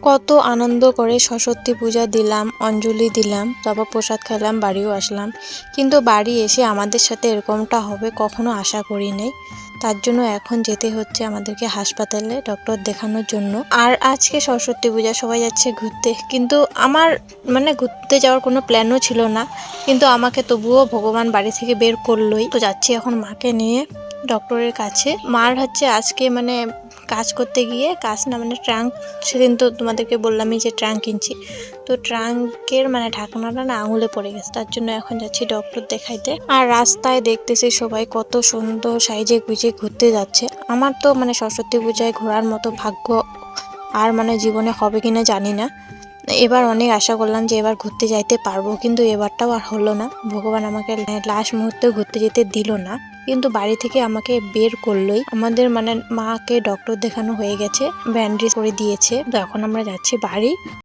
কত আনন্দ করে সরস্বতী পূজা দিলাম, অঞ্জলি দিলাম, তারপর প্রসাদ খেলাম, বাড়িও আসলাম। কিন্তু বাড়ি এসে আমাদের সাথে এরকমটা হবে কখনো আশা করি নাই। তার জন্য এখন যেতে হচ্ছে আমাদেরকে হাসপাতালে ডক্টর দেখানোর জন্য। আর আজকে সরস্বতী পূজা, সবাই যাচ্ছে ঘুরতে, কিন্তু আমার ঘুরতে যাওয়ার কোনো প্ল্যানও ছিল না। কিন্তু আমাকে তবুও ভগবান বাড়ি থেকে বের করলোই। তো যাচ্ছি এখন মাকে নিয়ে ডক্টরের কাছে। মার হচ্ছে আজকে কাজ করতে গিয়ে, কাজ না ট্রাঙ্ক, সেদিন তো তোমাদেরকে বললামই যে ট্রাঙ্ক কিনছি, তো ট্রাঙ্কের ঢাকনাটা না আঙুলে পড়ে গেছে। তার জন্য এখন যাচ্ছি ডক্টর দেখাইতে। আর রাস্তায় দেখতেছি সবাই কত সুন্দর সাইজে গুজে ঘুরতে যাচ্ছে। আমার তো সরস্বতী পূজায় ঘোরার মতো ভাগ্য আর জীবনে হবে কিনা জানি না। এবার অনেক আশা করলাম যে এবার ঘুরতে যাইতে পারবো, কিন্তু এবারটাও আর হলো না। ভগবান আমাকে লাস্ট মুহূর্তে ঘুরতে যেতে দিল না, কিন্তু বাড়ি থেকে আমাকে বের করলোই। আমাদের মাকে ডক্টর দেখানো হয়ে গেছে, ব্যান্ডেজ করে দিয়েছে। তো এখন আমরা যাচ্ছি বাড়ি।